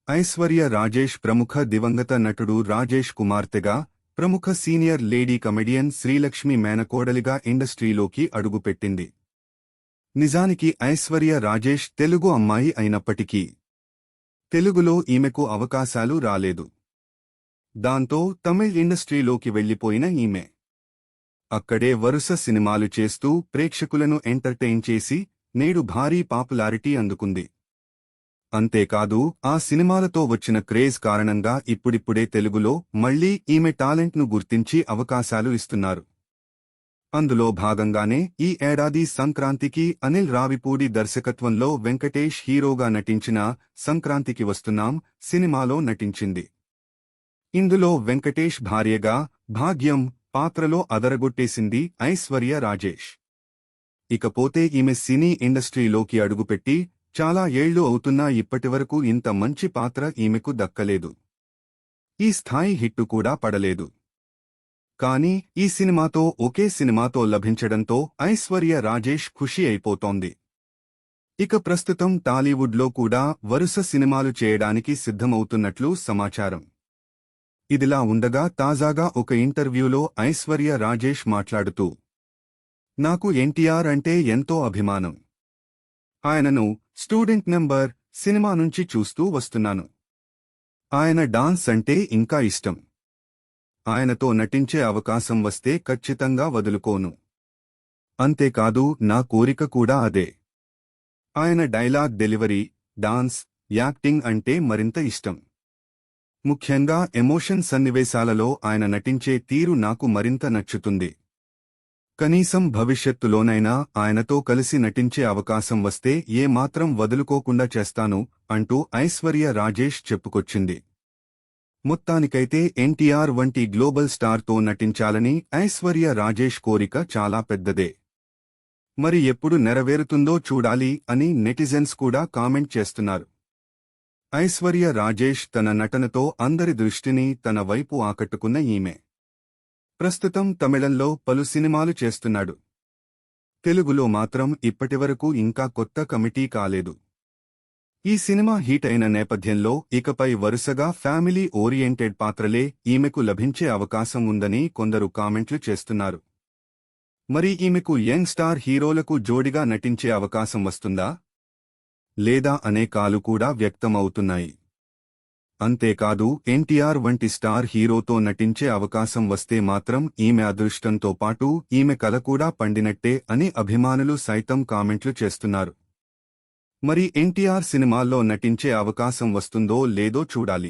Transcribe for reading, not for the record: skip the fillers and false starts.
ఐశ్వర్య రాజేష్ ప్రముఖ దివంగత నటుడు రాజేష్ కుమార్తెగా, ప్రముఖ సీనియర్ లేడీ కమెడియన్ శ్రీలక్ష్మి మేనకోడలిగా ఇండస్ట్రీలోకి అడుగుపెట్టింది. నిజానికి ఐశ్వర్య రాజేష్ తెలుగు అమ్మాయి అయినప్పటికీ తెలుగులో ఈమెకు అవకాశాలు రాలేదు. దాంతో తమిళ్ ఇండస్ట్రీలోకి వెళ్లిపోయిన ఈమె అక్కడే వరుస సినిమాలు చేస్తూ ప్రేక్షకులను ఎంటర్టైన్ చేసి నేడు భారీ పాపులారిటీ అందుకుంది. అంతేకాదు ఆ సినిమాలతో వచ్చిన క్రేజ్ కారణంగా ఇప్పుడిప్పుడే తెలుగులో మళ్లీ ఈమె టాలెంట్ను గుర్తించి అవకాశాలు ఇస్తున్నారు. అందులో భాగంగానే ఈ ఏడాది సంక్రాంతికి అనిల్ రావిపూడి దర్శకత్వంలో వెంకటేష్ హీరోగా నటించిన సంక్రాంతికి వస్తున్నాం సినిమాలో నటించింది. ఇందులో వెంకటేష్ భార్యగా భాగ్యం పాత్రలో అదరగొట్టేసింది ఐశ్వర్య రాజేష్. ఇకపోతే ఈమె సినీ ఇండస్ట్రీలోకి అడుగుపెట్టి చాలా ఏళ్లు అవుతున్నా ఇప్పటివరకు ఇంత మంచి పాత్ర ఈమెకు దక్కలేదు. ఈ స్థాయి హిట్టు కూడా పడలేదు. కానీ ఈ సినిమాతో ఒకే సినిమాతో లభించడంతో ఐశ్వర్య రాజేష్ ఖుషి అయిపోతోంది. ఇక ప్రస్తుతం టాలీవుడ్లో కూడా వరుస సినిమాలు చేయడానికి సిద్ధమవుతున్నట్లు సమాచారం. ఇదిలా ఉండగా తాజాగా ఒక ఇంటర్వ్యూలో ఐశ్వర్య రాజేష్ మాట్లాడుతూ, నాకు ఎన్టీఆర్ అంటే ఎంతో అభిమానం. ఆయనను స్టూడెంట్ నెంబర్ సినిమా నుంచి చూస్తూ వస్తున్నాను. ఆయన డాన్స్ అంటే ఇంకా ఇష్టం. ఆయనతో నటించే అవకాశం వస్తే ఖచ్చితంగా వదులుకోను. అంతేకాదు నా కోరిక కూడా అదే. ఆయన డైలాగ్ డెలివరీ, డాన్స్, యాక్టింగ్ అంటే మరింత ఇష్టం. ముఖ్యంగా ఎమోషన్ సన్నివేశాలలో ఆయన నటించే తీరు నాకు మరింత నచ్చుతుంది. కనీసం భవిష్యత్తులోనైనా ఆయనతో కలిసి నటించే అవకాశం వస్తే ఏమాత్రం వదులుకోకుండా చేస్తాను అంటూ ఐశ్వర్య రాజేష్ చెప్పుకొచ్చింది. మొత్తానికైతే ఎన్టీఆర్ వంటి గ్లోబల్ స్టార్తో నటించాలని ఐశ్వర్య రాజేష్ కోరిక చాలా పెద్దదే. మరి ఎప్పుడు నెరవేరుతుందో చూడాలి అని నెటిజన్స్ కూడా కామెంట్ చేస్తున్నారు. ఐశ్వర్య రాజేష్ తన నటనతో అందరి దృష్టిని తన వైపు ఆకట్టుకున్న ఈమె ప్రస్తుతం తమిళంలో పలు సినిమాలు చేస్తున్నాడు. తెలుగులో మాత్రం ఇప్పటివరకు ఇంకా కొత్త కమిటీ కాలేదు. ఈ సినిమా హిట్ అయిన నేపథ్యంలో ఇకపై వరుసగా ఫ్యామిలీ ఓరియంటెడ్ పాత్రలే ఈమెకు లభించే అవకాశం ఉందని కొందరు కామెంట్లు చేస్తున్నారు. మరి ఈమెకు యంగ్ స్టార్ హీరోలకు జోడిగా నటించే అవకాశం వస్తుందా లేదా అనే కాలు కూడా వ్యక్తమవుతున్నాయి. అంతేకాదు ఎన్టీఆర్ వంటి స్టార్ హీరోతో నటించే అవకాశం వస్తే మాత్రం ఈమె అదృష్టంతో పాటు ఈమె కల కూడా పండినట్టే అని అభిమానులు సైతం కామెంట్లు చేస్తున్నారు. మరి ఎన్టీఆర్ సినిమాల్లో నటించే అవకాశం వస్తుందో లేదో చూడాలి.